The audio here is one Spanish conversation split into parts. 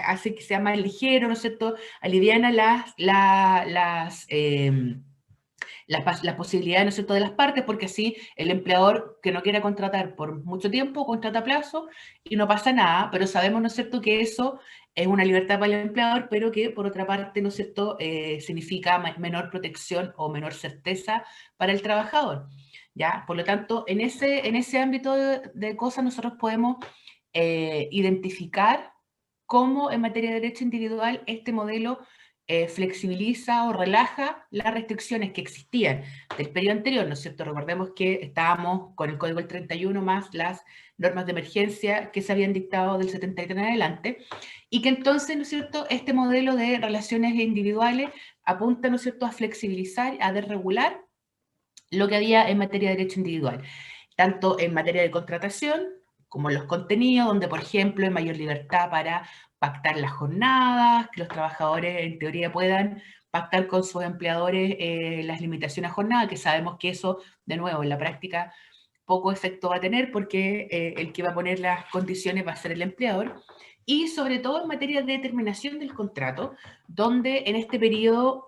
hace que sea más ligero, ¿no es cierto? Aliviana la posibilidad, ¿no es cierto?, de las partes, porque así el empleador que no quiera contratar por mucho tiempo, contrata a plazo y no pasa nada, pero sabemos, ¿no es cierto?, que eso es una libertad para el empleador, pero que por otra parte, ¿no es cierto?, significa menor protección o menor certeza para el trabajador, ¿ya? Por lo tanto, en ese ámbito de cosas nosotros podemos identificar cómo en materia de derecho individual este modelo flexibiliza o relaja las restricciones que existían del periodo anterior, ¿no es cierto? Recordemos que estábamos con el Código del 31 más las normas de emergencia que se habían dictado del 73 en adelante, y que entonces, ¿no es cierto?, este modelo de relaciones individuales apunta, ¿no es cierto?, a flexibilizar, a desregular lo que había en materia de derecho individual, tanto en materia de contratación como en los contenidos, donde, por ejemplo, hay mayor libertad para pactar las jornadas, que los trabajadores en teoría puedan pactar con sus empleadores las limitaciones a jornada, que sabemos que eso, de nuevo, en la práctica poco efecto va a tener porque el que va a poner las condiciones va a ser el empleador, y sobre todo en materia de determinación del contrato, donde en este periodo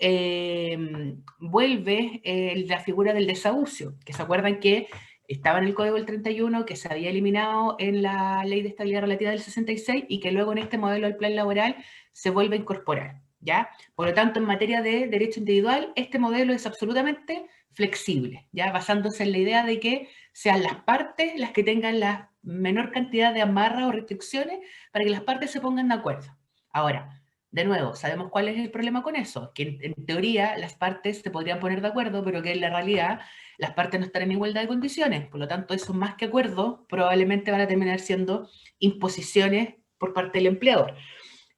vuelve la figura del desahucio, que se acuerdan que estaba en el Código del 31, que se había eliminado en la Ley de Estabilidad Relativa del 66 y que luego en este modelo del plan laboral se vuelve a incorporar, ¿ya? Por lo tanto, en materia de derecho individual, este modelo es absolutamente flexible, ¿ya? Basándose en la idea de que sean las partes las que tengan la menor cantidad de amarras o restricciones para que las partes se pongan de acuerdo. Ahora, de nuevo, sabemos cuál es el problema con eso, que en teoría las partes se podrían poner de acuerdo, pero que en la realidad las partes no están en igualdad de condiciones. Por lo tanto, eso más que acuerdos probablemente van a terminar siendo imposiciones por parte del empleador.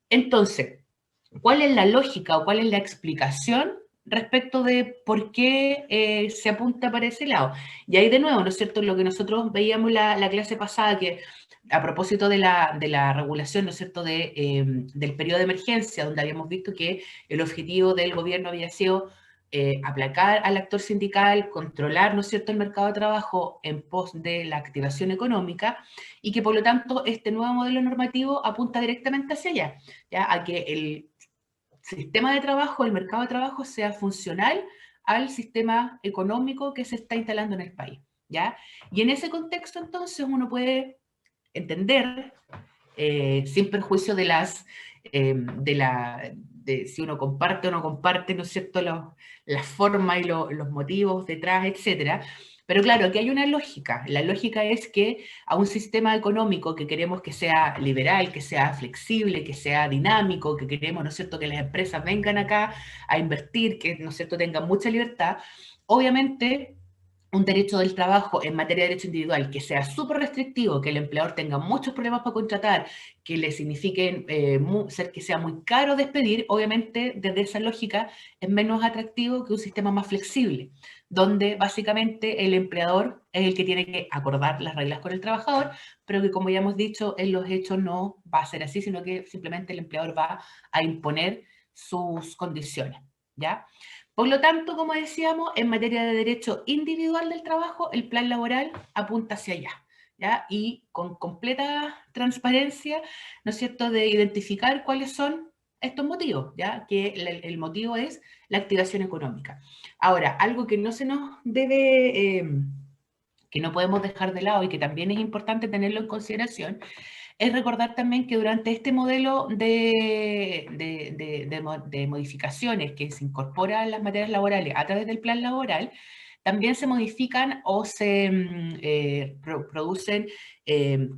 Entonces, ¿cuál es la lógica o cuál es la explicación respecto de por qué se apunta para ese lado? Y ahí de nuevo, ¿no es cierto?, lo que nosotros veíamos la clase pasada, que a propósito de la regulación, ¿no es cierto?, del periodo de emergencia, donde habíamos visto que el objetivo del gobierno había sido aplacar al actor sindical, controlar, ¿no es cierto?, el mercado de trabajo en pos de la activación económica, y que por lo tanto este nuevo modelo normativo apunta directamente hacia allá, ¿ya? A que el sistema de trabajo, el mercado de trabajo sea funcional al sistema económico que se está instalando en el país, ¿ya? Y en ese contexto entonces uno puede entender, sin perjuicio de si uno comparte o no comparte, ¿no es cierto?, las formas y los motivos detrás, etcétera. Pero claro, aquí hay una lógica. La lógica es que a un sistema económico que queremos que sea liberal, que sea flexible, que sea dinámico, que queremos, ¿no es cierto?, que las empresas vengan acá a invertir, que, ¿no es cierto?, tengan mucha libertad, obviamente un derecho del trabajo en materia de derecho individual que sea súper restrictivo, que el empleador tenga muchos problemas para contratar, que le signifique ser que sea muy caro despedir, obviamente desde esa lógica es menos atractivo que un sistema más flexible, donde básicamente el empleador es el que tiene que acordar las reglas con el trabajador, pero que, como ya hemos dicho, en los hechos no va a ser así, sino que simplemente el empleador va a imponer sus condiciones, ¿ya? Por lo tanto, como decíamos, en materia de derecho individual del trabajo, el plan laboral apunta hacia allá, ¿ya? Y con completa transparencia, ¿no es cierto?, de identificar cuáles son estos motivos, ¿ya? Que el motivo es la activación económica. Ahora, algo que no se nos debe, que no podemos dejar de lado y que también es importante tenerlo en consideración, es recordar también que durante este modelo de modificaciones que se incorporan en las materias laborales a través del plan laboral, también se modifican o se producen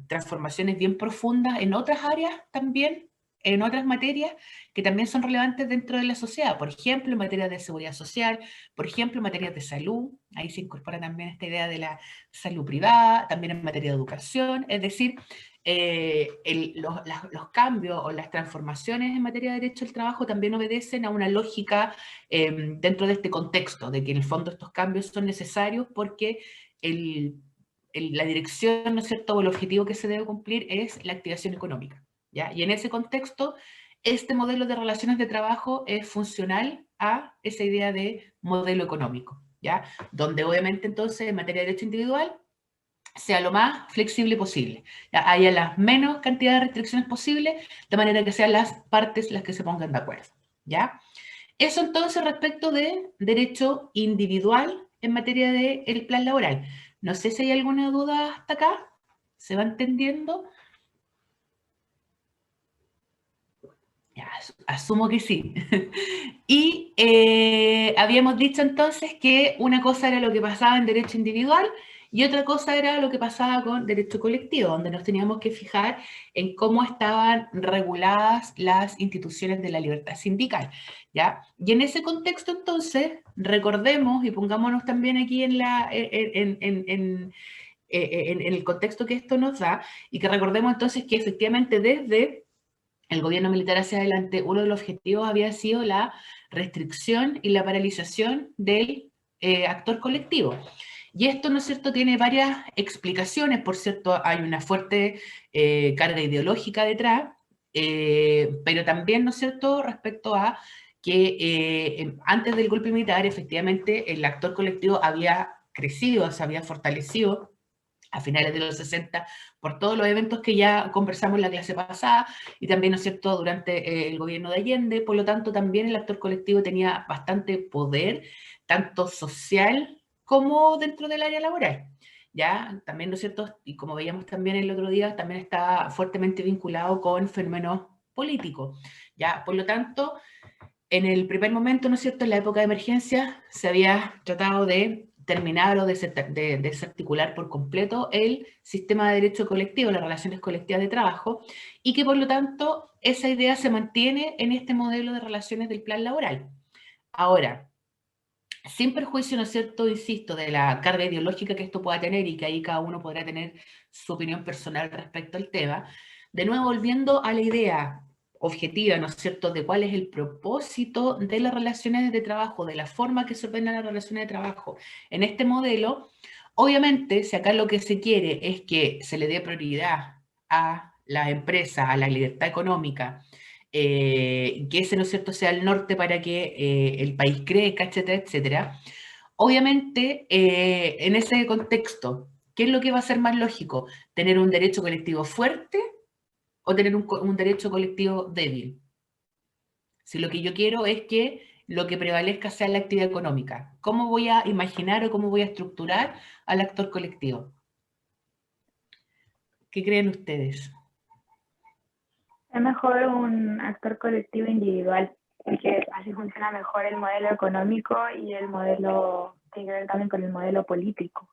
transformaciones bien profundas en otras áreas también, en otras materias que también son relevantes dentro de la sociedad. Por ejemplo, en materia de seguridad social, por ejemplo, en materia de salud, ahí se incorpora también esta idea de la salud privada, también en materia de educación, es decir, los cambios o las transformaciones en materia de derecho al trabajo también obedecen a una lógica dentro de este contexto, de que en el fondo estos cambios son necesarios porque la dirección, ¿no es cierto?, o el objetivo que se debe cumplir es la activación económica, ¿ya? Y en ese contexto, este modelo de relaciones de trabajo es funcional a esa idea de modelo económico, ¿ya? Donde obviamente entonces en materia de derecho individual sea lo más flexible posible. Ya, haya la menos cantidad de restricciones posible, de manera que sean las partes las que se pongan de acuerdo. ¿Ya? Eso entonces respecto de derecho individual en materia del plan laboral. No sé si hay alguna duda hasta acá. ¿Se va entendiendo? Ya, asumo que sí. Y habíamos dicho entonces que una cosa era lo que pasaba en derecho individual y otra cosa era lo que pasaba con derecho colectivo, donde nos teníamos que fijar en cómo estaban reguladas las instituciones de la libertad sindical, ¿ya? Y en ese contexto entonces, recordemos y pongámonos también aquí en el contexto que esto nos da, y que recordemos entonces que efectivamente desde el gobierno militar hacia adelante, uno de los objetivos había sido la restricción y la paralización del actor colectivo. Y esto, ¿no es cierto?, tiene varias explicaciones, por cierto, hay una fuerte carga ideológica detrás, pero también, ¿no es cierto?, respecto a que antes del golpe militar, efectivamente, el actor colectivo había crecido, se había fortalecido a finales de los 60, por todos los eventos que ya conversamos en la clase pasada, y también, ¿no es cierto?, durante el gobierno de Allende. Por lo tanto, también el actor colectivo tenía bastante poder, tanto social como dentro del área laboral. ¿Ya? También, ¿no es cierto?, y como veíamos también el otro día, también está fuertemente vinculado con fenómenos políticos. ¿Ya? Por lo tanto, en el primer momento, ¿no es cierto?, en la época de emergencia, se había tratado de terminar o de desarticular por completo el sistema de derecho colectivo, las relaciones colectivas de trabajo, y que por lo tanto esa idea se mantiene en este modelo de relaciones del plan laboral. Ahora, sin perjuicio, ¿no es cierto?, insisto, de la carga ideológica que esto pueda tener y que ahí cada uno podrá tener su opinión personal respecto al tema, de nuevo volviendo a la idea objetiva, ¿no es cierto?, de cuál es el propósito de las relaciones de trabajo, de la forma que se ordenan las relaciones de trabajo en este modelo. Obviamente, si acá lo que se quiere es que se le dé prioridad a la empresa, a la libertad económica, que ese, ¿no es cierto?, sea el norte para que el país crezca, etcétera, etcétera. Obviamente, en ese contexto, ¿qué es lo que va a ser más lógico? ¿Tener un derecho colectivo fuerte o tener un derecho colectivo débil? Si lo que yo quiero es que lo que prevalezca sea la actividad económica, ¿cómo voy a imaginar o cómo voy a estructurar al actor colectivo? ¿Qué creen ustedes? Es mejor un actor colectivo individual, porque así funciona mejor el modelo económico y el modelo, tiene que ver también con el modelo político.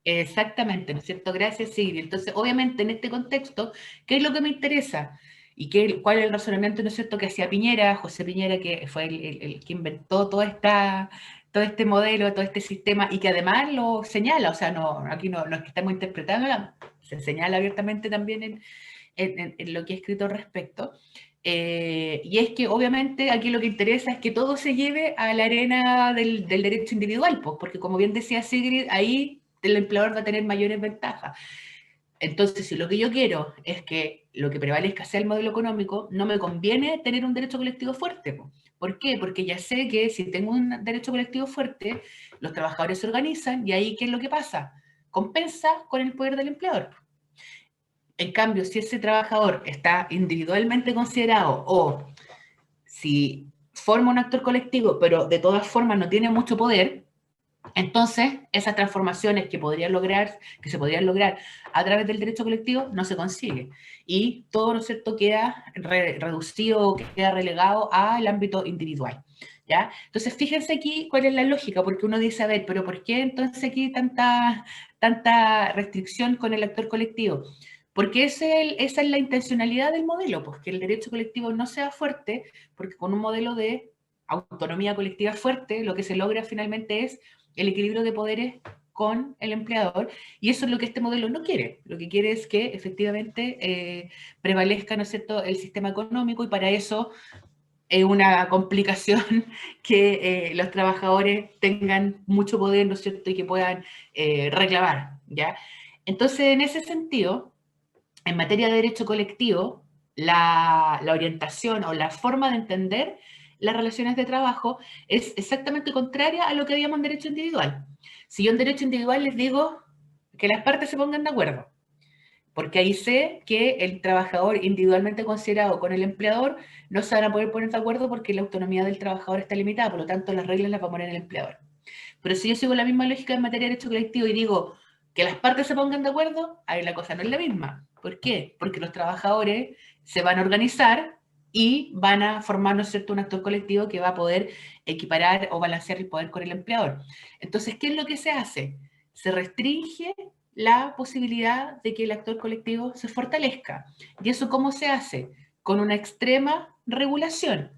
Exactamente, ¿no es cierto? Gracias, Sigrid. Entonces, obviamente, en este contexto, ¿qué es lo que me interesa? ¿Y cuál es el razonamiento, ¿no es cierto?, que hacía Piñera, José Piñera, que fue el que inventó todo este modelo, todo este sistema, y que además lo señala, o sea, no, aquí no es que estamos interpretando, se señala abiertamente también en lo que he escrito al respecto. Y es que obviamente aquí lo que interesa es que todo se lleve a la arena del derecho individual, pues, porque como bien decía Sigrid, ahí el empleador va a tener mayores ventajas. Entonces, si lo que yo quiero es que lo que prevalezca sea el modelo económico, no me conviene tener un derecho colectivo fuerte, pues. ¿Por qué? Porque ya sé que si tengo un derecho colectivo fuerte, los trabajadores se organizan y ahí, ¿qué es lo que pasa? Compensa con el poder del empleador. En cambio, si ese trabajador está individualmente considerado o si forma un actor colectivo, pero de todas formas no tiene mucho poder, entonces esas transformaciones que se podrían lograr a través del derecho colectivo, no se consigue. Y todo, ¿no es cierto?, queda reducido, queda relegado al ámbito individual. ¿Ya? Entonces, fíjense aquí cuál es la lógica, porque uno dice, a ver, pero ¿por qué entonces aquí tanta restricción con el actor colectivo? Porque esa es la intencionalidad del modelo, pues que el derecho colectivo no sea fuerte, porque con un modelo de autonomía colectiva fuerte, lo que se logra finalmente es el equilibrio de poderes con el empleador, y eso es lo que este modelo no quiere. Lo que quiere es que efectivamente prevalezca, ¿no es cierto?, el sistema económico, y para eso es una complicación que los trabajadores tengan mucho poder, ¿no es cierto?, y que puedan reclamar, ¿ya? Entonces, en ese sentido, en materia de derecho colectivo, la orientación o la forma de entender las relaciones de trabajo es exactamente contraria a lo que habíamos en derecho individual. Si yo en derecho individual les digo, que las partes se pongan de acuerdo, porque ahí sé que el trabajador individualmente considerado con el empleador no se van a poder poner de acuerdo porque la autonomía del trabajador está limitada, por lo tanto las reglas las va a poner el empleador. Pero si yo sigo la misma lógica en materia de derecho colectivo y digo que las partes se pongan de acuerdo, ahí la cosa no es la misma. ¿Por qué? Porque los trabajadores se van a organizar y van a formar, ¿no es cierto?, un actor colectivo que va a poder equiparar o balancear el poder con el empleador. Entonces, ¿qué es lo que se hace? Se restringe la posibilidad de que el actor colectivo se fortalezca. ¿Y eso cómo se hace? Con una extrema regulación.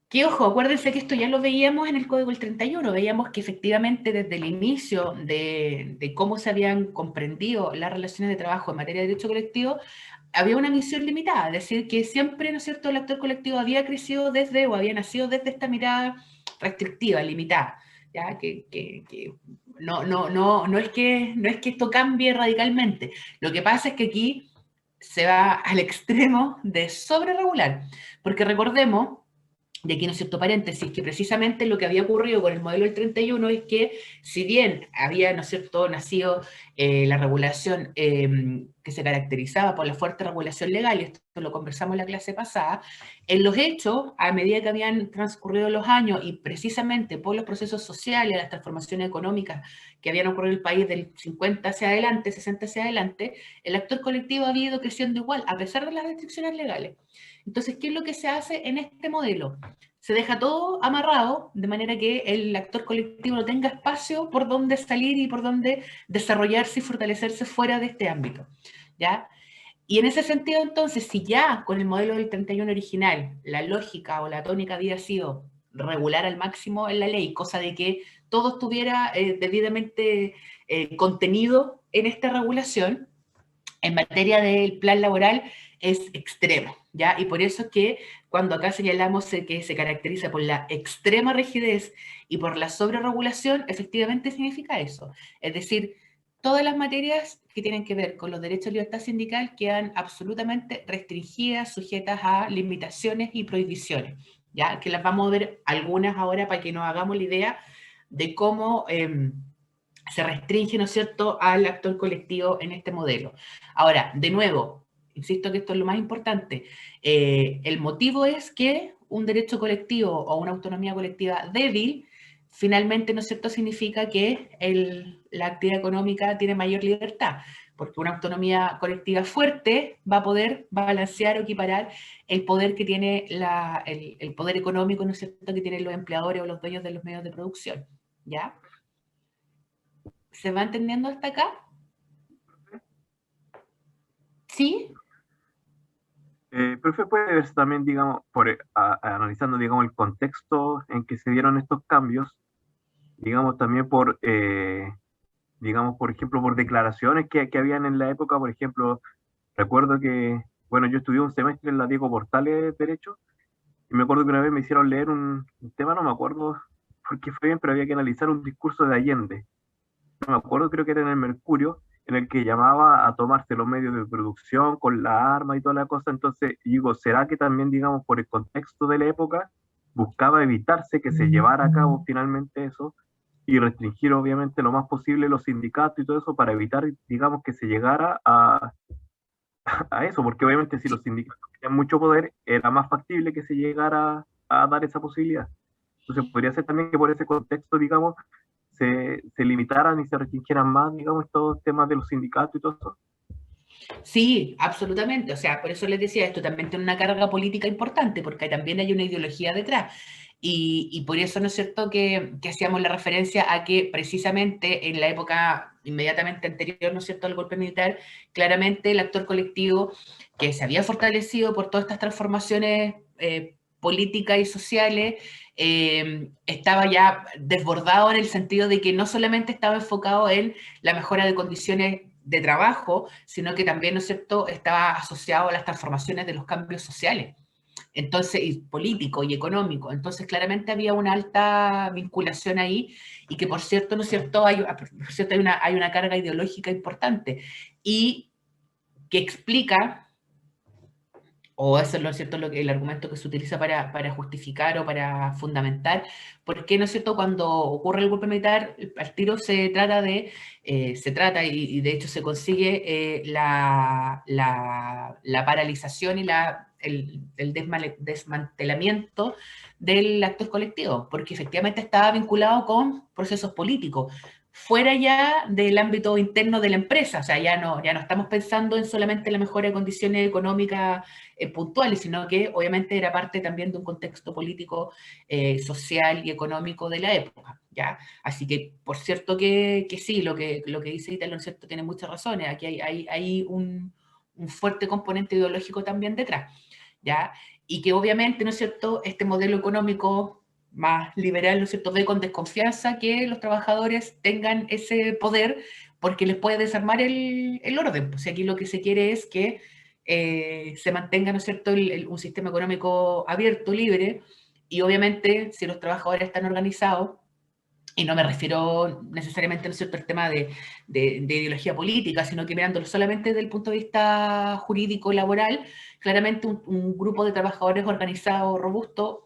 Que ojo, acuérdense que esto ya lo veíamos en el Código del 31, veíamos que efectivamente desde el inicio de cómo se habían comprendido las relaciones de trabajo en materia de derecho colectivo, había una visión limitada, es decir, que siempre, ¿no es cierto?, el actor colectivo había crecido desde o había nacido desde esta mirada restrictiva, limitada, ¿ya? Que no es que esto cambie radicalmente, lo que pasa es que aquí se va al extremo de sobreregular, porque recordemos, y aquí no es cierto paréntesis, que precisamente lo que había ocurrido con el modelo del 31 es que si bien había, ¿no es cierto?, nacido la regulación que se caracterizaba por la fuerte regulación legal, y esto lo conversamos en la clase pasada, en los hechos, a medida que habían transcurrido los años y precisamente por los procesos sociales, las transformaciones económicas que habían ocurrido en el país del 50 hacia adelante, 60 hacia adelante, el actor colectivo había ido creciendo igual, a pesar de las restricciones legales. Entonces, ¿qué es lo que se hace en este modelo? Se deja todo amarrado, de manera que el actor colectivo no tenga espacio por donde salir y por donde desarrollarse y fortalecerse fuera de este ámbito, ¿ya? Y en ese sentido, entonces, si ya con el modelo del 31 original, la lógica o la tónica había sido regular al máximo en la ley, cosa de que todo estuviera debidamente contenido en esta regulación, en materia del plan laboral es extremo, ¿ya? Y por eso es que cuando acá señalamos que se caracteriza por la extrema rigidez y por la sobreregulación, efectivamente significa eso. Es decir, todas las materias que tienen que ver con los derechos de libertad sindical quedan absolutamente restringidas, sujetas a limitaciones y prohibiciones, ¿ya? Que las vamos a ver algunas ahora para que nos hagamos la idea de cómo se restringe, ¿no es cierto?, al actor colectivo en este modelo. Ahora, de nuevo, insisto que esto es lo más importante, el motivo es que un derecho colectivo o una autonomía colectiva débil, finalmente, ¿no es cierto?, significa que la actividad económica tiene mayor libertad, porque una autonomía colectiva fuerte va a poder balancear o equiparar el poder que tiene el poder económico, ¿no es cierto?, que tienen los empleadores o los dueños de los medios de producción, ¿ya? ¿Se va entendiendo hasta acá? ¿Sí? Profe, puede verse también, digamos, analizando, digamos, el contexto en que se dieron estos cambios, digamos, también digamos, por ejemplo, por declaraciones que habían en la época. Por ejemplo, recuerdo que, bueno, yo estudié un semestre en la Diego Portales Derecho, y me acuerdo que una vez me hicieron leer un tema, no me acuerdo por qué fue bien, pero había que analizar un discurso de Allende. No me acuerdo, creo que era en el Mercurio, en el que llamaba a tomarse los medios de producción con la arma y toda la cosa. Entonces, digo, ¿será que también, digamos, por el contexto de la época, buscaba evitarse que se llevara a cabo finalmente eso y restringir, obviamente, lo más posible los sindicatos y todo eso para evitar, digamos, que se llegara a eso? Porque obviamente si los sindicatos tenían mucho poder, era más factible que se llegara a dar esa posibilidad. Entonces, podría ser también que por ese contexto, digamos, se limitaran y se restringieran más, digamos, estos temas de los sindicatos y todo eso. Sí, absolutamente. O sea, por eso les decía, esto también tiene una carga política importante, porque también hay una ideología detrás. Y por eso, ¿no es cierto?, que hacíamos la referencia a que precisamente en la época inmediatamente anterior, ¿no es cierto?, al golpe militar, claramente el actor colectivo que se había fortalecido por todas estas transformaciones políticas y sociales, estaba ya desbordado en el sentido de que no solamente estaba enfocado en la mejora de condiciones de trabajo, sino que también, ¿no es cierto?, estaba asociado a las transformaciones de los cambios sociales, entonces, y político y económico. Entonces, claramente había una alta vinculación ahí, y que, por cierto, ¿no es cierto?, hay una carga ideológica importante, y que explica o eso es, ¿no es cierto?, el argumento que se utiliza para justificar o para fundamentar, por qué, ¿no es cierto?, cuando ocurre el golpe militar, al tiro se trata de, y de hecho se consigue la paralización y el desmantelamiento del actor colectivo, porque efectivamente estaba vinculado con procesos políticos, fuera ya del ámbito interno de la empresa, o sea, ya no estamos pensando en solamente la mejora de condiciones económicas puntuales, sino que obviamente era parte también de un contexto político, social y económico de la época, ¿ya? Así que, por cierto que sí, lo que dice Italo, ¿no es cierto?, tiene muchas razones. Aquí hay un fuerte componente ideológico también detrás, ¿ya? Y que obviamente, ¿no es cierto?, este modelo económico más liberal, ¿no es cierto?, ve con desconfianza que los trabajadores tengan ese poder porque les puede desarmar el orden. Pues aquí lo que se quiere es que se mantenga, ¿no es cierto?, un sistema económico abierto, libre, y obviamente si los trabajadores están organizados, y no me refiero necesariamente, ¿no es cierto?, al tema de ideología política, sino que mirándolo solamente desde el punto de vista jurídico, laboral, claramente un grupo de trabajadores organizados, robusto,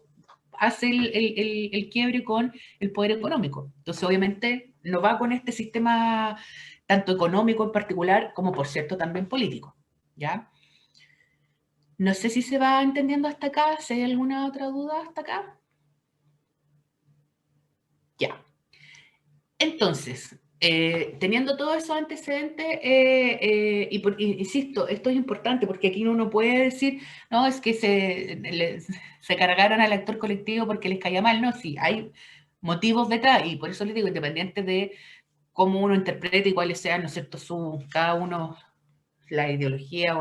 hace el quiebre con el poder económico. Entonces, obviamente, no va con este sistema tanto económico en particular, como por cierto también político, ¿ya? No sé si se va entendiendo hasta acá, si hay alguna otra duda hasta acá. Ya. Entonces, teniendo todos esos antecedentes, insisto, esto es importante porque aquí uno no puede decir, no, es que se cargaron al actor colectivo porque les caía mal, no, sí, hay motivos detrás, y por eso les digo, independiente de cómo uno interprete y cuáles sean, ¿no es cierto?, cada uno, la ideología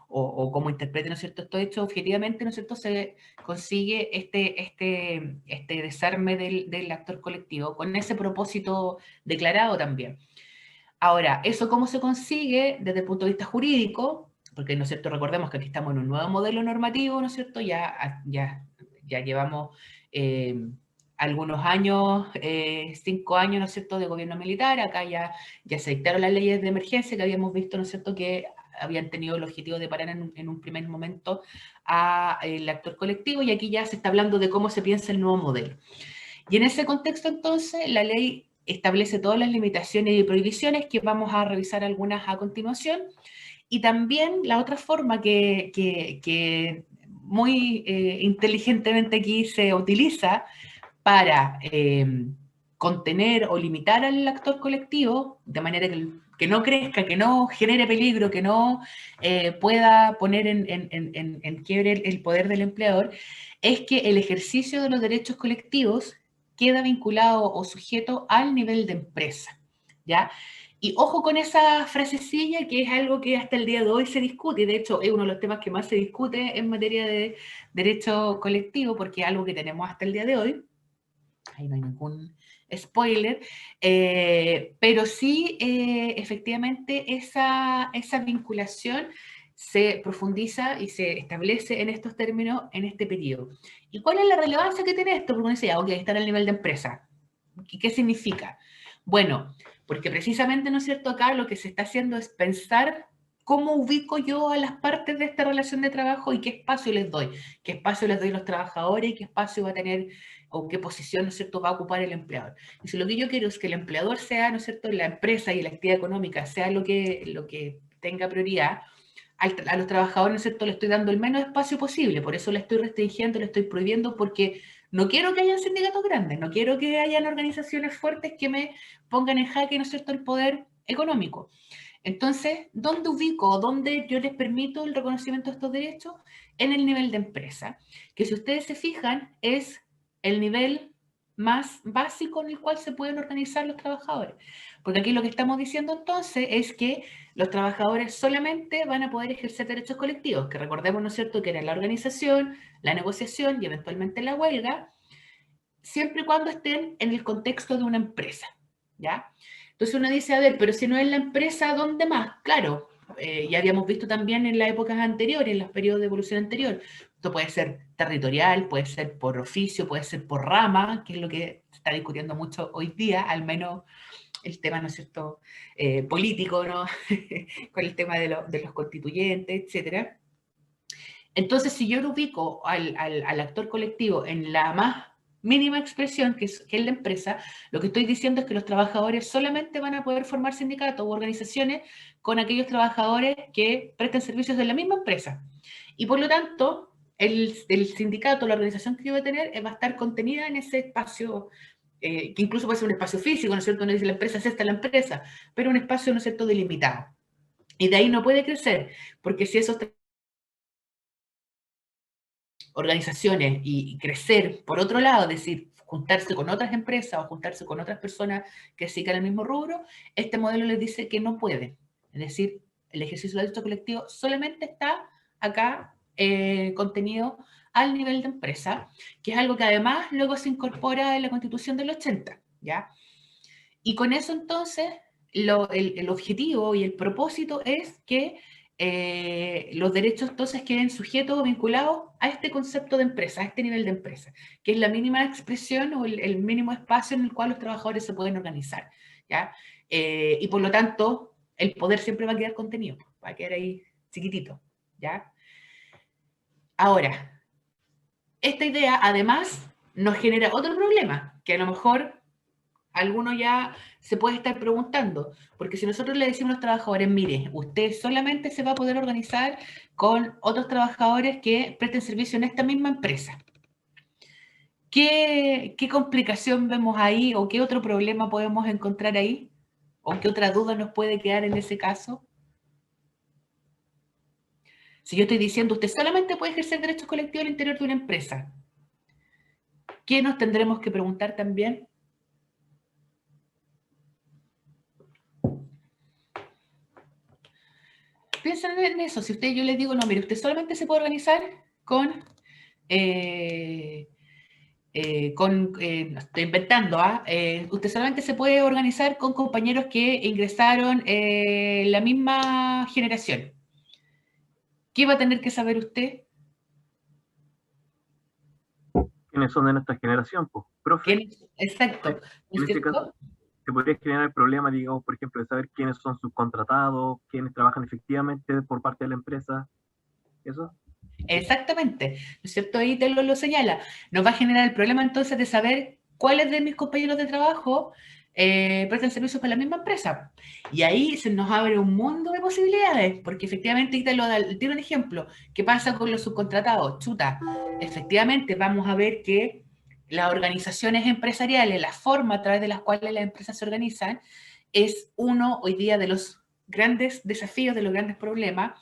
o cómo interprete, ¿no es cierto?, esto hecho objetivamente, ¿no es cierto?, se consigue este desarme del actor colectivo con ese propósito declarado también. Ahora, ¿eso cómo se consigue desde el punto de vista jurídico? Porque, ¿no es cierto?, recordemos que aquí estamos en un nuevo modelo normativo, ¿no es cierto?, ya llevamos algunos años, 5 años, ¿no es cierto?, de gobierno militar. Acá ya se dictaron las leyes de emergencia que habíamos visto, ¿no es cierto?, que habían tenido el objetivo de parar en un primer momento al actor colectivo, y aquí ya se está hablando de cómo se piensa el nuevo modelo. Y en ese contexto, entonces, la ley establece todas las limitaciones y prohibiciones, que vamos a revisar algunas a continuación, y también la otra forma que muy inteligentemente aquí se utiliza para contener o limitar al actor colectivo, de manera que no crezca, que no genere peligro, que no pueda poner en quiebre el poder del empleador, es que el ejercicio de los derechos colectivos queda vinculado o sujeto al nivel de empresa, ¿ya? Y ojo con esa frasecilla, que es algo que hasta el día de hoy se discute, y de hecho es uno de los temas que más se discute en materia de derecho colectivo, porque es algo que tenemos hasta el día de hoy. Ahí no hay ningún spoiler, pero sí, efectivamente, esa vinculación se profundiza y se establece en estos términos en este periodo. ¿Y cuál es la relevancia que tiene esto? Porque uno dice, ok, está en el nivel de empresa. ¿Y qué significa? Bueno, porque precisamente, ¿no es cierto?, acá lo que se está haciendo es pensar cómo ubico yo a las partes de esta relación de trabajo y qué espacio les doy. Qué espacio les doy a los trabajadores y qué espacio va a tener o qué posición, ¿no es cierto?, va a ocupar el empleador. Y si lo que yo quiero es que el empleador sea, ¿no es cierto?, la empresa y la actividad económica sea lo que tenga prioridad, a los trabajadores, ¿no es cierto?, le estoy dando el menos espacio posible, por eso le estoy restringiendo, le estoy prohibiendo, porque no quiero que hayan sindicatos grandes, no quiero que hayan organizaciones fuertes que me pongan en jaque, ¿no es cierto?, el poder económico. Entonces, ¿dónde ubico, dónde yo les permito el reconocimiento de estos derechos? En el nivel de empresa, que si ustedes se fijan, es el nivel más básico en el cual se pueden organizar los trabajadores. Porque aquí lo que estamos diciendo entonces es que los trabajadores solamente van a poder ejercer derechos colectivos, que recordemos, ¿no es cierto?, que era la organización, la negociación y eventualmente la huelga, siempre y cuando estén en el contexto de una empresa, ¿ya? Entonces uno dice, a ver, pero si no es la empresa, ¿dónde más? Claro, ya habíamos visto también en las épocas anteriores, en los periodos de evolución anterior. Esto puede ser territorial, puede ser por oficio, puede ser por rama, que es lo que se está discutiendo mucho hoy día, al menos el tema, ¿no es cierto?, político, ¿no? Con el tema de los constituyentes, etcétera. Entonces, si yo lo ubico al actor colectivo en la más mínima expresión, que es la empresa, lo que estoy diciendo es que los trabajadores solamente van a poder formar sindicatos u organizaciones con aquellos trabajadores que presten servicios de la misma empresa. Y por lo tanto, el sindicato, la organización que yo voy a tener, va a estar contenida en ese espacio, que incluso puede ser un espacio físico, ¿no es cierto? No dice la empresa, es esta la empresa, pero un espacio, ¿no es cierto?, delimitado. Y de ahí no puede crecer, porque si esos organizaciones y crecer, por otro lado, es decir, juntarse con otras empresas o juntarse con otras personas que sigan el mismo rubro, este modelo les dice que no puede. Es decir, el ejercicio del derecho colectivo solamente está acá contenido al nivel de empresa, que es algo que además luego se incorpora en la Constitución del 80, ¿ya? Y con eso entonces el objetivo y el propósito es que los derechos entonces queden sujetos o vinculados a este concepto de empresa, a este nivel de empresa, que es la mínima expresión o el mínimo espacio en el cual los trabajadores se pueden organizar, ¿ya? Y por lo tanto, el poder siempre va a quedar contenido, va a quedar ahí chiquitito, ¿ya? Ahora, esta idea además nos genera otro problema, que a lo mejor alguno ya se puede estar preguntando, porque si nosotros le decimos a los trabajadores, mire, usted solamente se va a poder organizar con otros trabajadores que presten servicio en esta misma empresa. ¿Qué complicación vemos ahí o qué otro problema podemos encontrar ahí? ¿O qué otra duda nos puede quedar en ese caso? Si yo estoy diciendo, usted solamente puede ejercer derechos colectivos al interior de una empresa, ¿qué nos tendremos que preguntar también? Piensen en eso. Si yo les digo, no, mire, usted solamente se puede organizar con, estoy inventando, usted solamente se puede organizar con compañeros que ingresaron la misma generación. ¿Qué va a tener que saber usted? ¿Quiénes son de nuestra generación? Pues, profe. Exacto, ¿no En es ese caso, cierto? se podría generar el problema, digamos, por ejemplo, de saber quiénes son subcontratados, quiénes trabajan efectivamente por parte de la empresa, eso. Exactamente, ¿no es cierto? Ahí te lo señala. Nos va a generar el problema entonces de saber cuáles de mis compañeros de trabajo prestan servicios para la misma empresa. Y ahí se nos abre un mundo de posibilidades, porque efectivamente, tiene un ejemplo, ¿qué pasa con los subcontratados? Chuta, efectivamente vamos a ver que las organizaciones empresariales, la forma a través de las cuales las empresas se organizan, es uno hoy día de los grandes desafíos, de los grandes problemas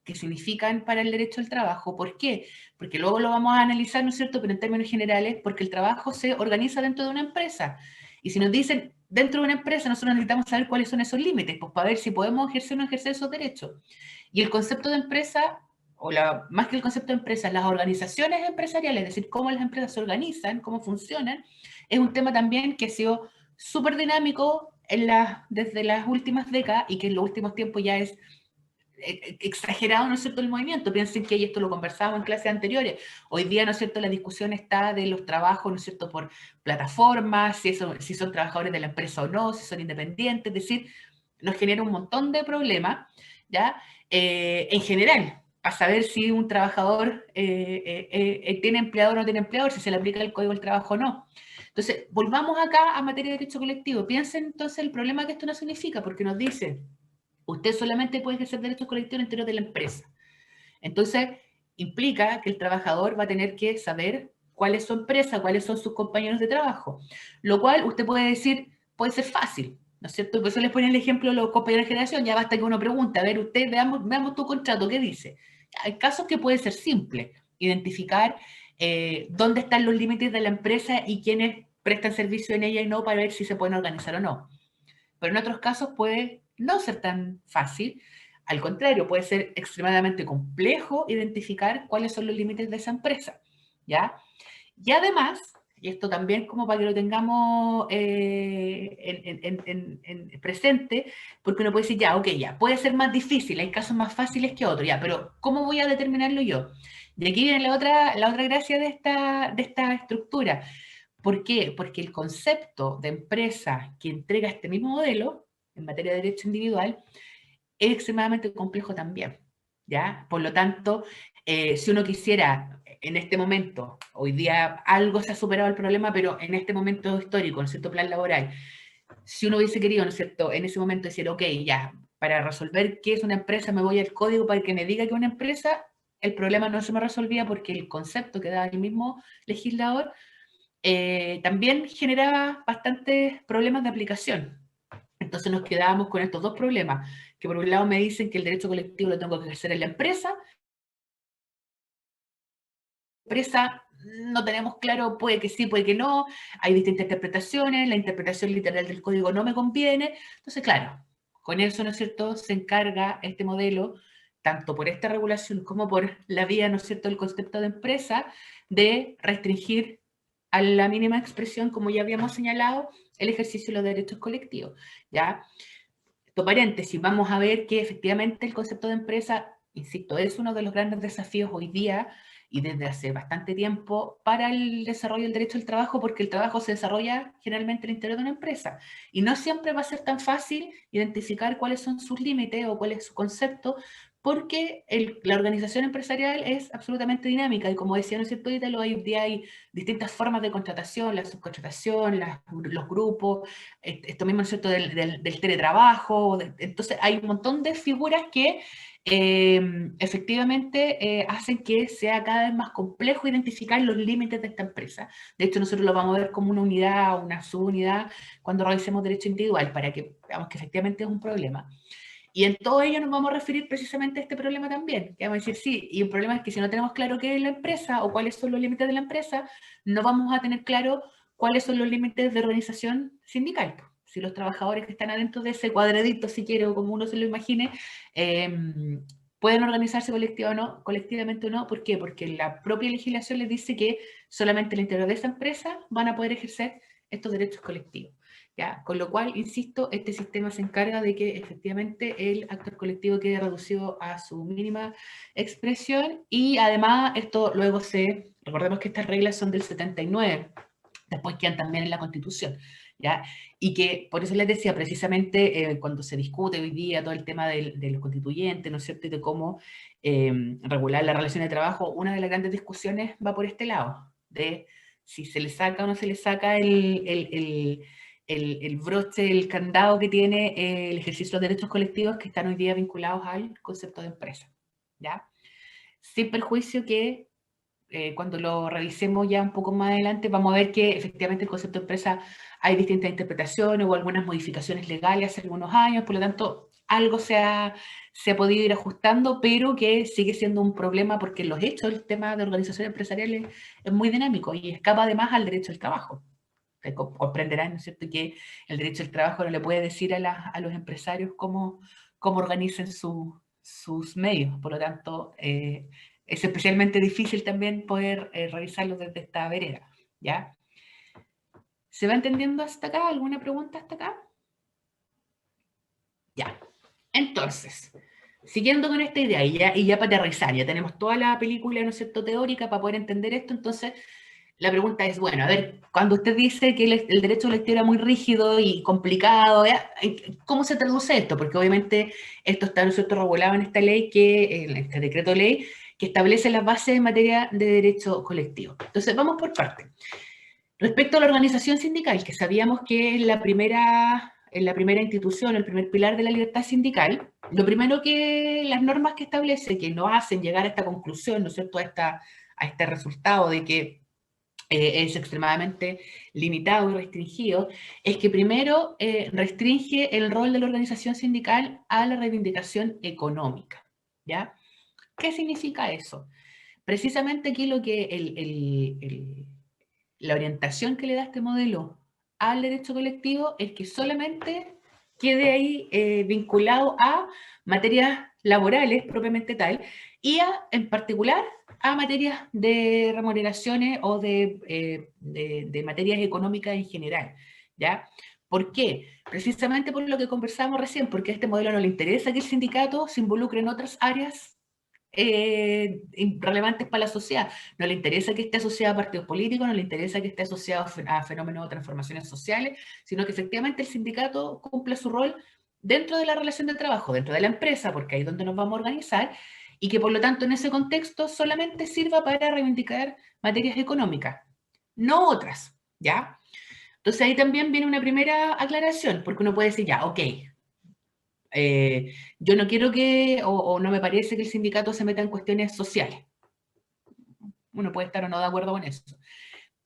que significan para el derecho al trabajo. ¿Por qué? Porque luego lo vamos a analizar, ¿no es cierto? Pero en términos generales, porque el trabajo se organiza dentro de una empresa. Y si nos dicen dentro de una empresa, nosotros necesitamos saber cuáles son esos límites, pues para ver si podemos ejercer o no ejercer esos derechos. Y el concepto de empresa, más que el concepto de empresa, las organizaciones empresariales, es decir, cómo las empresas se organizan, cómo funcionan, es un tema también que ha sido súper dinámico desde las últimas décadas y que en los últimos tiempos ya es exagerado, ¿no es cierto?, el movimiento. Piensen que, y esto lo conversábamos en clases anteriores, hoy día, ¿no es cierto?, la discusión está de los trabajos, ¿no es cierto?, por plataformas, si son trabajadores de la empresa o no, si son independientes, es decir, nos genera un montón de problemas, ¿ya? En general, para saber si un trabajador tiene empleador o no tiene empleador, si se le aplica el código del trabajo o no. Entonces, volvamos acá a materia de derecho colectivo. Piensen entonces el problema que esto no significa, porque nos dice usted solamente puede ejercer derechos colectivos en el interior de la empresa. Entonces, implica que el trabajador va a tener que saber cuál es su empresa, cuáles son sus compañeros de trabajo. Lo cual usted puede decir, puede ser fácil, ¿no es cierto? Por eso les ponía el ejemplo de los compañeros de generación, ya basta que uno pregunte, a ver, usted, veamos tu contrato, ¿qué dice? Hay casos que puede ser simple, identificar dónde están los límites de la empresa y quiénes prestan servicio en ella y no, para ver si se pueden organizar o no. Pero en otros casos puede no ser tan fácil, al contrario, puede ser extremadamente complejo identificar cuáles son los límites de esa empresa, ¿ya? Y además, y esto también como para que lo tengamos en presente, porque uno puede decir, ya, ok, ya, puede ser más difícil, hay casos más fáciles que otros, ya, pero ¿cómo voy a determinarlo yo? Y aquí viene la otra gracia de esta estructura. ¿Por qué? Porque el concepto de empresa que entrega este mismo modelo en materia de derecho individual es extremadamente complejo también, ¿ya? Por lo tanto, Si uno quisiera, en este momento, hoy día algo se ha superado el problema, pero en este momento histórico, en cierto plan laboral, si uno hubiese querido, ¿no es cierto?, en ese momento decir, ok, ya, para resolver qué es una empresa, me voy al código para que me diga que es una empresa, el problema no se me resolvía porque el concepto que daba el mismo legislador también generaba bastantes problemas de aplicación. Entonces nos quedábamos con estos dos problemas, que por un lado me dicen que el derecho colectivo lo tengo que ejercer en la empresa no tenemos claro, puede que sí, puede que no, hay distintas interpretaciones, la interpretación literal del código no me conviene, entonces claro, con eso, ¿no es cierto?, se encarga este modelo, tanto por esta regulación como por la vía, ¿no es cierto?, del concepto de empresa, de restringir a la mínima expresión, como ya habíamos señalado, el ejercicio de los derechos colectivos, ¿ya? Esto paréntesis, vamos a ver que efectivamente el concepto de empresa, insisto, es uno de los grandes desafíos hoy día y desde hace bastante tiempo para el desarrollo del derecho al trabajo, porque el trabajo se desarrolla generalmente en el interior de una empresa y no siempre va a ser tan fácil identificar cuáles son sus límites o cuál es su concepto, porque la organización empresarial es absolutamente dinámica y como decía, ¿no es cierto?, Ítalo, hoy día hay distintas formas de contratación, la subcontratación, los grupos, esto mismo, ¿no es cierto?, del teletrabajo, entonces hay un montón de figuras que efectivamente hacen que sea cada vez más complejo identificar los límites de esta empresa. De hecho, nosotros lo vamos a ver como una unidad, una subunidad, cuando revisemos derecho individual, para que veamos que efectivamente es un problema. Y en todo ello nos vamos a referir precisamente a este problema también, que vamos a decir, sí, y el problema es que si no tenemos claro qué es la empresa o cuáles son los límites de la empresa, no vamos a tener claro cuáles son los límites de organización sindical. Si los trabajadores que están adentro de ese cuadradito, si quiere, o como uno se lo imagine, pueden organizarse colectivamente o no. ¿Por qué? Porque la propia legislación les dice que solamente el interior de esa empresa van a poder ejercer estos derechos colectivos. ¿Ya? Con lo cual, insisto, este sistema se encarga de que efectivamente el actor colectivo quede reducido a su mínima expresión y además esto luego recordemos que estas reglas son del 79, después quedan también en la Constitución, ¿ya? Y que por eso les decía precisamente cuando se discute hoy día todo el tema de los constituyentes, ¿no es cierto?, y de cómo regular la relación de trabajo, una de las grandes discusiones va por este lado, de si se le saca o no se le saca el broche, el candado que tiene el ejercicio de los derechos colectivos que están hoy día vinculados al concepto de empresa, ¿ya? Sin perjuicio que cuando lo revisemos ya un poco más adelante, vamos a ver que efectivamente el concepto de empresa hay distintas interpretaciones o algunas modificaciones legales hace algunos años, por lo tanto, algo se ha podido ir ajustando, pero que sigue siendo un problema porque en los hechos el tema de organización empresarial es muy dinámico y escapa además al derecho al trabajo. Comprenderán, ¿no es cierto?, que el derecho al trabajo no le puede decir a los empresarios cómo organicen sus medios, por lo tanto, es especialmente difícil también poder revisarlo desde esta vereda, ¿ya? ¿Se va entendiendo hasta acá? ¿Alguna pregunta hasta acá? Ya. Entonces, siguiendo con esta idea, y ya para aterrizar, ya tenemos toda la película, ¿no es cierto?, teórica para poder entender esto, entonces la pregunta es, bueno, a ver, cuando usted dice que el derecho colectivo era muy rígido y complicado, ¿cómo se traduce esto? Porque obviamente esto está, ¿no es cierto?, regulado en esta ley, en este decreto ley, que establece las bases en materia de derecho colectivo. Entonces, vamos por partes. Respecto a la organización sindical, que sabíamos que es la primera institución, el primer pilar de la libertad sindical, lo primero que las normas que establece, que nos hacen llegar a esta conclusión, ¿no es cierto?, a este resultado de que es extremadamente limitado y restringido, es que primero restringe el rol de la organización sindical a la reivindicación económica, ¿ya? ¿Qué significa eso? Precisamente aquí lo que la orientación que le da este modelo al derecho colectivo es que solamente quede ahí vinculado a materias laborales propiamente tal y en particular a materias de remuneraciones o de materias económicas en general, ¿ya? ¿Por qué? Precisamente por lo que conversábamos recién, porque a este modelo no le interesa que el sindicato se involucre en otras áreas relevantes para la sociedad. No le interesa que esté asociado a partidos políticos, no le interesa que esté asociado a fenómenos de transformaciones sociales, sino que efectivamente el sindicato cumpla su rol dentro de la relación de trabajo, dentro de la empresa, porque ahí es donde nos vamos a organizar, y que por lo tanto en ese contexto solamente sirva para reivindicar materias económicas, no otras, ¿ya? Entonces ahí también viene una primera aclaración, porque uno puede decir, ya, ok, yo no quiero que, o no me parece que el sindicato se meta en cuestiones sociales. Uno puede estar o no de acuerdo con eso.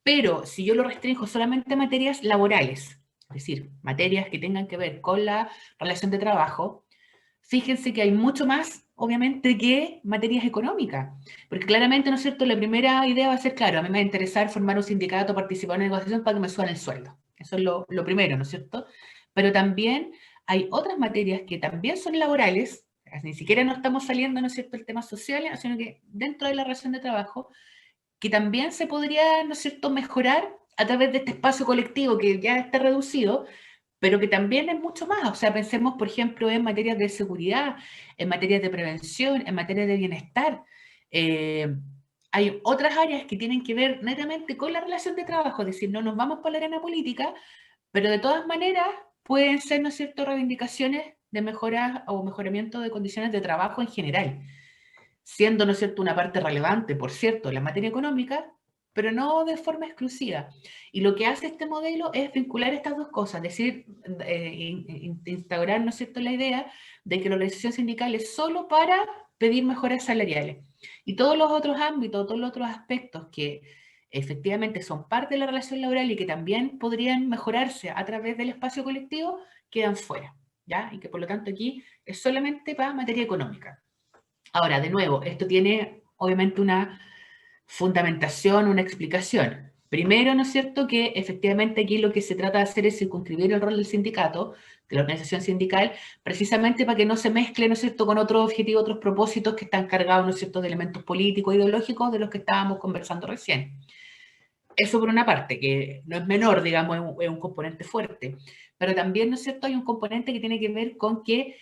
Pero si yo lo restringo solamente a materias laborales, es decir, materias que tengan que ver con la relación de trabajo, fíjense que hay mucho más, obviamente, que materias económicas. Porque claramente, ¿no es cierto?, la primera idea va a ser, claro, a mí me va a interesar formar un sindicato, participar en una negociación para que me suban el sueldo. Eso es lo primero, ¿no es cierto? Pero también hay otras materias que también son laborales, ni siquiera no estamos saliendo, ¿no es cierto?, el tema social, sino que dentro de la relación de trabajo, que también se podría, ¿no es cierto?, mejorar a través de este espacio colectivo que ya está reducido, pero que también es mucho más. O sea, pensemos, por ejemplo, en materias de seguridad, en materias de prevención, en materias de bienestar. Hay otras áreas que tienen que ver netamente con la relación de trabajo, es decir, no nos vamos por la arena política, pero de todas maneras pueden ser, ¿no es cierto?, reivindicaciones de mejora o mejoramiento de condiciones de trabajo en general, siendo, ¿no es cierto?, una parte relevante, por cierto, la materia económica, pero no de forma exclusiva. Y lo que hace este modelo es vincular estas dos cosas, es decir, instaurar, ¿no es cierto?, la idea de que la organización sindical es solo para pedir mejoras salariales. Y todos los otros ámbitos, todos los otros aspectos que efectivamente son parte de la relación laboral y que también podrían mejorarse a través del espacio colectivo, quedan fuera, ¿ya? Y que por lo tanto aquí es solamente para materia económica. Ahora, de nuevo, esto tiene obviamente una fundamentación, una explicación. Primero, ¿no es cierto?, que efectivamente aquí lo que se trata de hacer es circunscribir el rol del sindicato, de la organización sindical, precisamente para que no se mezcle, ¿no es cierto?, con otros objetivos, otros propósitos que están cargados, ¿no es cierto?, de elementos políticos, ideológicos, de los que estábamos conversando recién. Eso por una parte, que no es menor, digamos, es un componente fuerte. Pero también, ¿no es cierto?, hay un componente que tiene que ver con que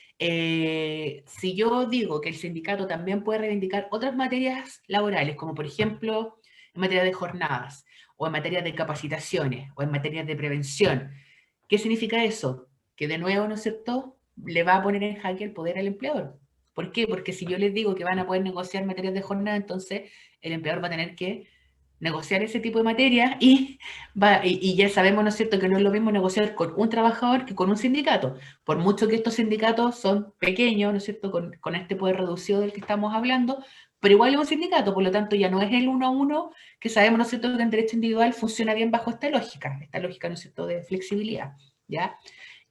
si yo digo que el sindicato también puede reivindicar otras materias laborales, como por ejemplo en materia de jornadas, o en materia de capacitaciones, o en materia de prevención, ¿qué significa eso? Que de nuevo, ¿no es cierto?, le va a poner en jaque el poder al empleador. ¿Por qué? Porque si yo les digo que van a poder negociar materias de jornada, entonces el empleador va a tener que negociar ese tipo de materias y ya sabemos, ¿no es cierto?, que no es lo mismo negociar con un trabajador que con un sindicato. Por mucho que estos sindicatos son pequeños, ¿no es cierto?, con este poder reducido del que estamos hablando, pero igual es un sindicato, por lo tanto ya no es el uno a uno, que sabemos, ¿no es cierto?, que en derecho individual funciona bien bajo esta lógica, ¿no es cierto?, de flexibilidad, ¿ya?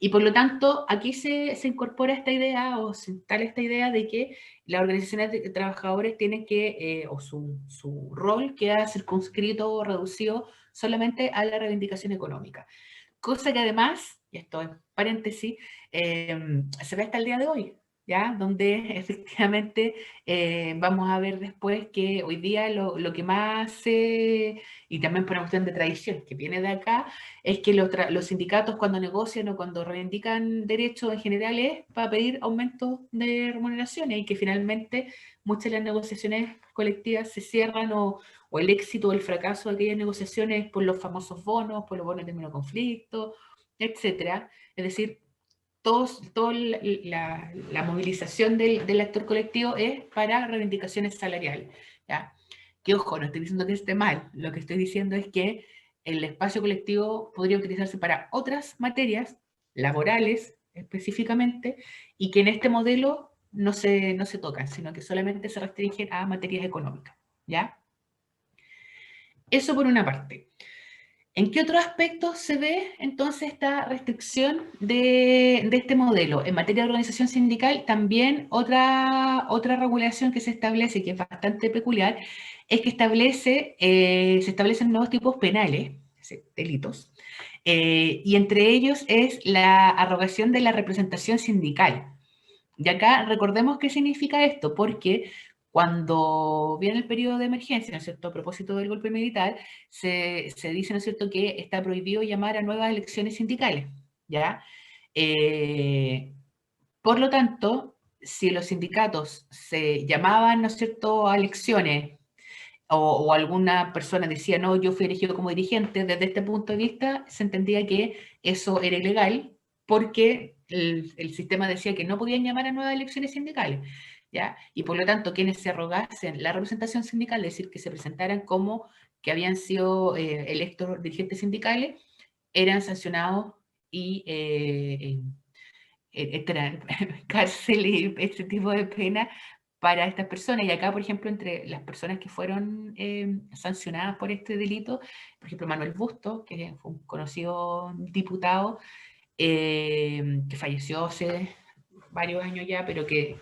Y por lo tanto, aquí se incorpora esta idea, o se instala esta idea de que las organizaciones de trabajadores tienen que, o su rol queda circunscrito o reducido solamente a la reivindicación económica. Cosa que además, y esto es paréntesis, se ve hasta el día de hoy, ¿ya? Donde efectivamente vamos a ver después que hoy día lo que más se, y también por una cuestión de tradición que viene de acá, es que los sindicatos cuando negocian o cuando reivindican derechos en general es para pedir aumentos de remuneraciones y que finalmente muchas de las negociaciones colectivas se cierran o el éxito o el fracaso de aquellas negociaciones por los famosos bonos, por los bonos de término de conflicto, etcétera. Es decir, toda la movilización del actor colectivo es para reivindicaciones salariales, ¿ya? Que ojo, no estoy diciendo que esté mal, lo que estoy diciendo es que el espacio colectivo podría utilizarse para otras materias laborales específicamente y que en este modelo no se tocan, sino que solamente se restringen a materias económicas, ¿ya? Eso por una parte. ¿En qué otros aspectos se ve entonces esta restricción de este modelo? En materia de organización sindical, también otra regulación que se establece, que es bastante peculiar, es que se establecen nuevos tipos penales, delitos, y entre ellos es la arrogación de la representación sindical. Y acá recordemos qué significa esto, porque cuando viene el periodo de emergencia, ¿no es cierto?, a propósito del golpe militar, se dice, ¿no es cierto?, que está prohibido llamar a nuevas elecciones sindicales, ¿ya? Por lo tanto, si los sindicatos se llamaban, ¿no es cierto?, a elecciones, o alguna persona decía, no, yo fui elegido como dirigente, desde este punto de vista se entendía que eso era ilegal porque el sistema decía que no podían llamar a nuevas elecciones sindicales. ¿ya? Y por lo tanto, quienes se arrogasen la representación sindical, es decir, que se presentaran como que habían sido electos dirigentes sindicales, eran sancionados y eran cárcel y este tipo de pena para estas personas. Y acá, por ejemplo, entre las personas que fueron sancionadas por este delito, por ejemplo, Manuel Bustos, que fue un conocido diputado, que falleció hace varios años ya, pero que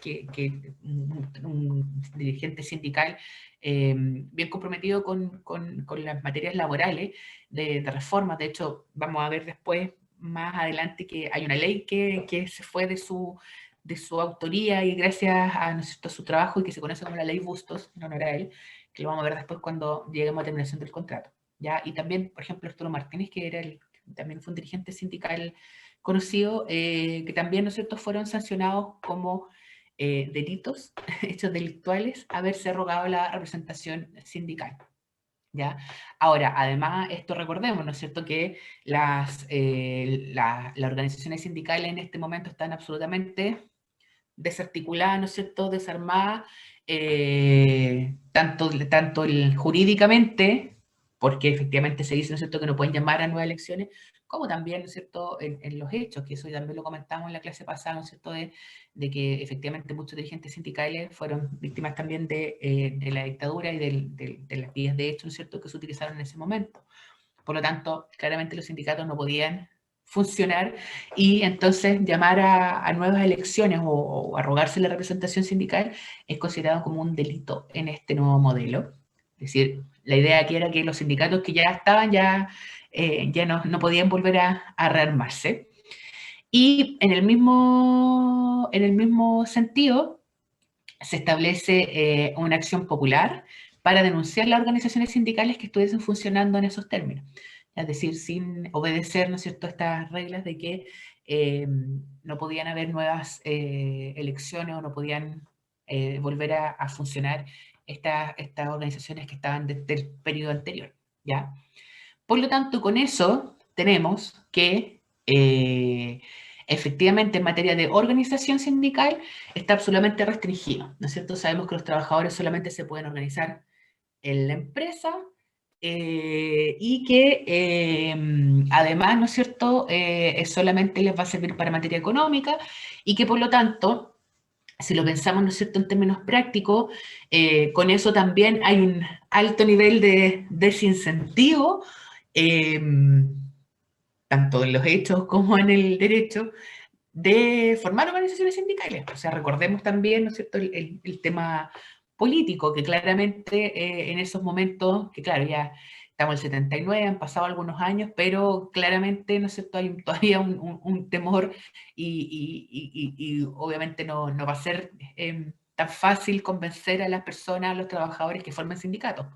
un dirigente sindical bien comprometido con las materias laborales de reformas. De hecho, vamos a ver después, más adelante, que hay una ley que se fue de su autoría y gracias a, ¿no es cierto?, su trabajo, y que se conoce como la ley Bustos, en honor a él, que lo vamos a ver después cuando lleguemos a terminación del contrato. ¿Ya? Y también, por ejemplo, Arturo Martínez, que era también fue un dirigente sindical conocido, que también, ¿no es cierto?, fueron sancionados como delitos, hechos delictuales, haberse arrogado la representación sindical. ¿Ya? Ahora, además, esto recordemos, ¿no es cierto?, que las organizaciones sindicales en este momento están absolutamente desarticuladas, ¿no es cierto?, desarmadas, tanto jurídicamente, porque efectivamente se dice, ¿no es cierto?, que no pueden llamar a nuevas elecciones, como también, ¿no es cierto?, en los hechos, que eso también lo comentamos en la clase pasada, ¿no es cierto?, de que efectivamente muchos dirigentes sindicales fueron víctimas también de la dictadura y de las vías de hecho, ¿no es cierto?, que se utilizaron en ese momento. Por lo tanto, claramente los sindicatos no podían funcionar, y entonces llamar a nuevas elecciones o arrogarse la representación sindical es considerado como un delito en este nuevo modelo. Es decir, la idea aquí era que los sindicatos que ya estaban ya no podían volver a rearmarse. Y en el mismo sentido, se establece una acción popular para denunciar las organizaciones sindicales que estuviesen funcionando en esos términos. Es decir, sin obedecer, ¿no es cierto?, estas reglas de que no podían haber nuevas elecciones o no podían volver a funcionar estas organizaciones que estaban desde el periodo anterior, ¿ya? Por lo tanto, con eso tenemos que efectivamente en materia de organización sindical está absolutamente restringido, ¿no es cierto? Sabemos que los trabajadores solamente se pueden organizar en la empresa, y que además, ¿no es cierto?, solamente les va a servir para materia económica, y que por lo tanto, si lo pensamos, ¿no es cierto?, en términos prácticos, con eso también hay un alto nivel de desincentivo, eh, tanto en los hechos como en el derecho, de formar organizaciones sindicales. O sea, recordemos también, ¿no es cierto?, el tema político, que claramente en esos momentos, que claro, ya estamos en el 79, han pasado algunos años, pero claramente, ¿no es cierto?, hay todavía un temor, y obviamente no va a ser tan fácil convencer a las personas, a los trabajadores que formen sindicatos,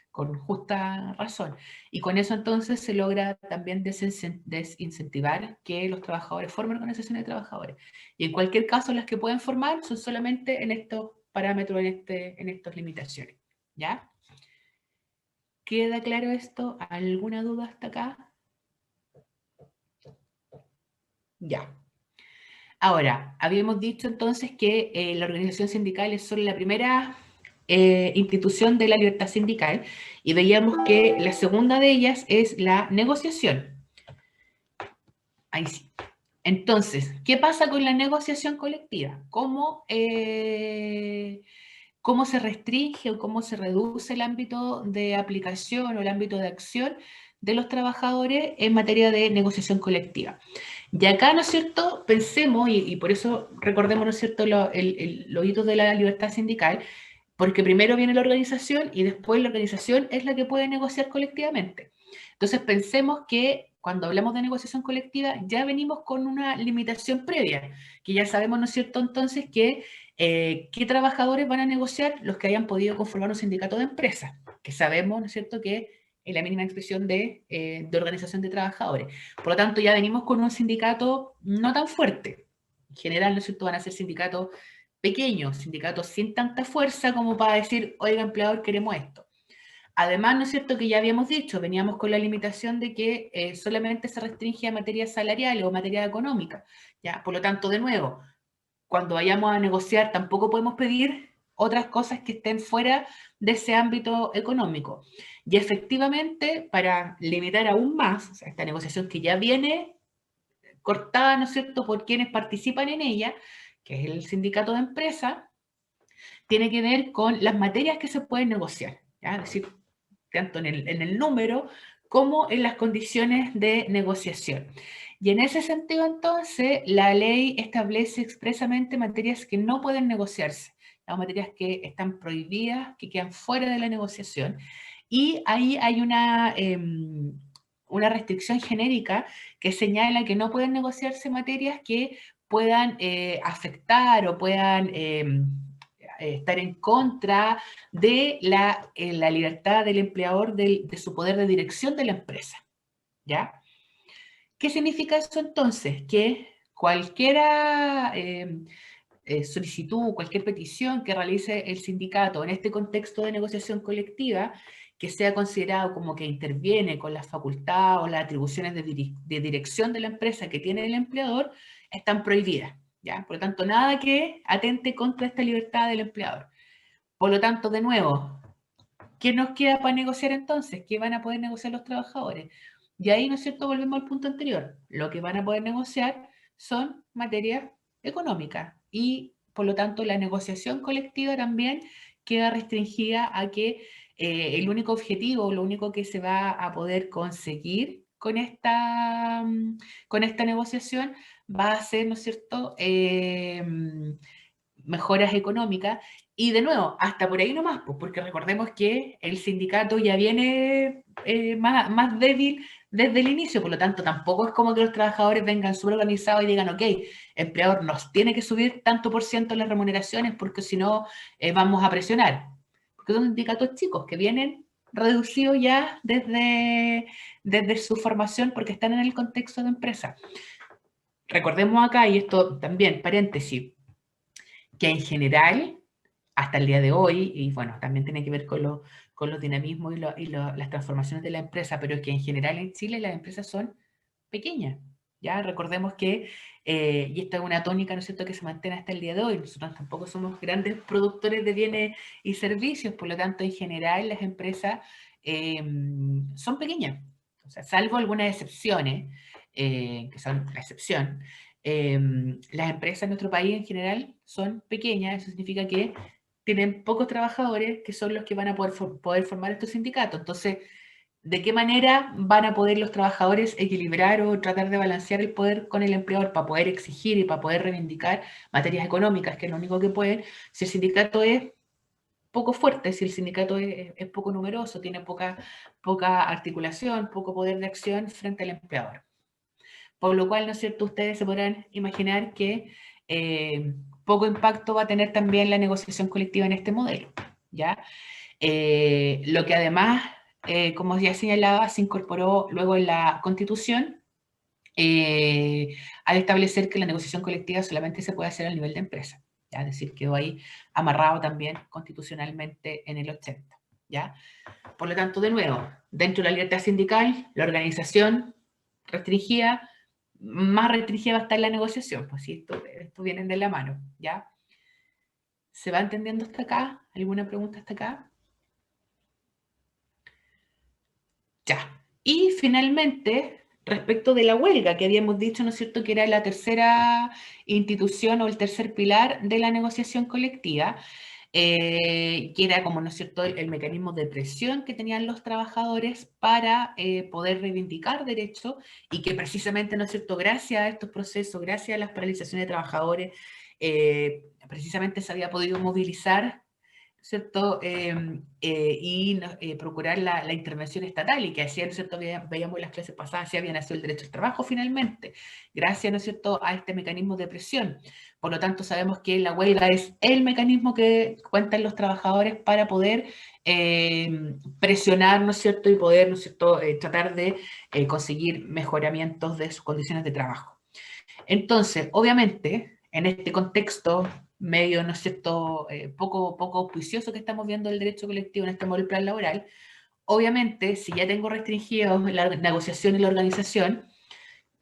con justa razón. Y con eso entonces se logra también desincentivar que los trabajadores formen organizaciones de trabajadores. Y en cualquier caso, las que pueden formar son solamente en estos parámetros, en estas limitaciones. ¿Ya? ¿Queda claro esto? ¿Alguna duda hasta acá? Ya. Ahora, habíamos dicho entonces que la organización sindical es solo la primera institución de la libertad sindical, y veíamos que la segunda de ellas es la negociación. Ahí sí. Entonces, ¿qué pasa con la negociación colectiva? ¿Cómo se restringe o cómo se reduce el ámbito de aplicación o el ámbito de acción de los trabajadores en materia de negociación colectiva? Y acá, ¿no es cierto?, pensemos, y por eso recordemos, ¿no es cierto?, los hitos de la libertad sindical, porque primero viene la organización y después la organización es la que puede negociar colectivamente. Entonces pensemos que cuando hablamos de negociación colectiva ya venimos con una limitación previa, que ya sabemos, ¿no es cierto?, entonces que qué trabajadores van a negociar los que hayan podido conformar un sindicato de empresa, que sabemos, ¿no es cierto?, que es la mínima expresión de organización de trabajadores. Por lo tanto, ya venimos con un sindicato no tan fuerte. En general, ¿no es cierto?, van a ser sindicatos pequeños, sindicatos sin tanta fuerza como para decir, oiga, empleador, queremos esto. Además, ¿no es cierto?, que ya habíamos dicho, veníamos con la limitación de que solamente se restringe a materias salariales o materia económica. ¿Ya? Por lo tanto, de nuevo, cuando vayamos a negociar tampoco podemos pedir otras cosas que estén fuera de ese ámbito económico. Y efectivamente, para limitar aún más, o sea, esta negociación que ya viene cortada, ¿no es cierto?, por quienes participan en ella, que es el sindicato de empresa, tiene que ver con las materias que se pueden negociar, ¿ya? Es decir, tanto en el número como en las condiciones de negociación. Y en ese sentido, entonces, la ley establece expresamente materias que no pueden negociarse, las materias que están prohibidas, que quedan fuera de la negociación, y ahí hay una restricción genérica que señala que no pueden negociarse materias que puedan afectar o puedan estar en contra de la libertad del empleador, de su poder de dirección de la empresa, ¿ya? ¿Qué significa eso entonces? Que cualquiera solicitud, cualquier petición que realice el sindicato en este contexto de negociación colectiva, que sea considerado como que interviene con la facultad o las atribuciones de dirección de la empresa que tiene el empleador, están prohibidas, ¿ya? Por lo tanto, nada que atente contra esta libertad del empleador. Por lo tanto, de nuevo, ¿qué nos queda para negociar entonces? ¿Qué van a poder negociar los trabajadores? Y ahí, ¿no es cierto?, volvemos al punto anterior. Lo que van a poder negociar son materias económicas y, por lo tanto, la negociación colectiva también queda restringida a que el único objetivo, lo único que se va a poder conseguir con esta negociación va a ser, ¿no es cierto?, mejoras económicas. Y de nuevo, hasta por ahí nomás, pues, porque recordemos que el sindicato ya viene más débil desde el inicio, por lo tanto tampoco es como que los trabajadores vengan súper organizados y digan, ok, empleador nos tiene que subir tanto por ciento las remuneraciones porque si no vamos a presionar. Porque son sindicatos chicos que vienen reducidos ya desde su formación porque están en el contexto de empresa. Recordemos acá, y esto también, paréntesis, que en general, hasta el día de hoy, y bueno, también tiene que ver con los dinamismos y las transformaciones de la empresa, pero es que en general en Chile las empresas son pequeñas. Ya recordemos que, y esta es una tónica, ¿no es cierto?, que se mantiene hasta el día de hoy. Nosotros tampoco somos grandes productores de bienes y servicios, por lo tanto, en general las empresas son pequeñas. O sea, salvo algunas excepciones, que son la excepción, las empresas en nuestro país en general son pequeñas. Eso significa que tienen pocos trabajadores que son los que van a poder formar estos sindicatos. Entonces, ¿de qué manera van a poder los trabajadores equilibrar o tratar de balancear el poder con el empleador para poder exigir y para poder reivindicar materias económicas, que es lo único que pueden, si el sindicato es poco fuerte, si el sindicato es poco numeroso, tiene poca articulación, poco poder de acción frente al empleador? Por lo cual, ¿no es cierto?, ustedes se podrán imaginar que poco impacto va a tener también la negociación colectiva en este modelo, ¿ya? Lo que además, como ya señalaba, se incorporó luego en la Constitución al establecer que la negociación colectiva solamente se puede hacer al nivel de empresa, ¿ya? Es decir, quedó ahí amarrado también constitucionalmente en el 80, ¿ya? Por lo tanto, de nuevo, dentro de la libertad sindical, la organización restringida, más restringida va a estar la negociación, pues sí, esto vienen de la mano, ¿ya? ¿Se va entendiendo hasta acá? ¿Alguna pregunta hasta acá? Ya. Y finalmente, respecto de la huelga, que habíamos dicho, ¿no es cierto?, que era la tercera institución o el tercer pilar de la negociación colectiva, que era como, ¿no es cierto?, el mecanismo de presión que tenían los trabajadores para poder reivindicar derechos y que precisamente, ¿no es cierto?, gracias a estos procesos, gracias a las paralizaciones de trabajadores, precisamente se había podido movilizar, ¿cierto? Procurar la intervención estatal y que así, ¿no es cierto?, veíamos en las clases pasadas, así había nacido el derecho al trabajo finalmente, gracias, ¿no es cierto?, a este mecanismo de presión. Por lo tanto, sabemos que la huelga es el mecanismo que cuentan los trabajadores para poder presionar, ¿no es cierto?, y poder, ¿no es cierto?, tratar de conseguir mejoramientos de sus condiciones de trabajo. Entonces, obviamente, en este contexto medio, ¿no es cierto?, poco auspicioso que estamos viendo el derecho colectivo en este modelo plan laboral, obviamente, si ya tengo restringidos la negociación y la organización,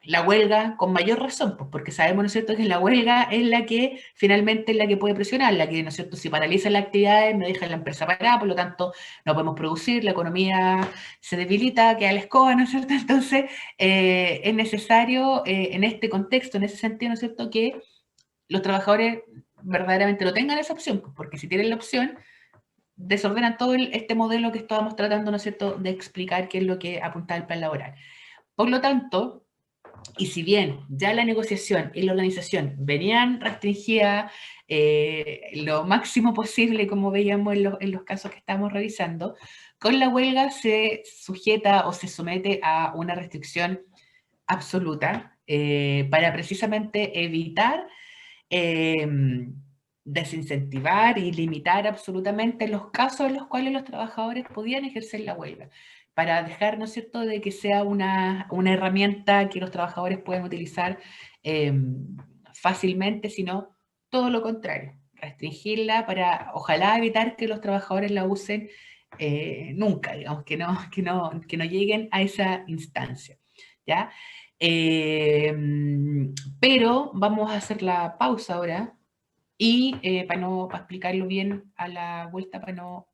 la huelga con mayor razón, pues porque sabemos, ¿no es cierto?, que la huelga es la que finalmente es la que puede presionar, la que, ¿no es cierto?, si paraliza las actividades, me deja la empresa parada, por lo tanto, no podemos producir, la economía se debilita, queda la escoba, ¿no es cierto? Entonces, es necesario, en este contexto, en ese sentido, ¿no es cierto?, que los trabajadores verdaderamente no tengan esa opción, pues, porque si tienen la opción, desordenan todo este modelo que estábamos tratando, ¿no es cierto?, de explicar qué es lo que apunta el plan laboral. Por lo tanto, y si bien ya la negociación y la organización venían restringidas lo máximo posible, como veíamos en los casos que estamos revisando, con la huelga se sujeta o se somete a una restricción absoluta para precisamente evitar desincentivar y limitar absolutamente los casos en los cuales los trabajadores podían ejercer la huelga, para dejar, ¿no es cierto?, de que sea una herramienta que los trabajadores pueden utilizar fácilmente, sino todo lo contrario, restringirla para, ojalá, evitar que los trabajadores la usen nunca, digamos, que no lleguen a esa instancia, ¿ya? Pero vamos a hacer la pausa ahora y para explicarlo bien a la vuelta, para no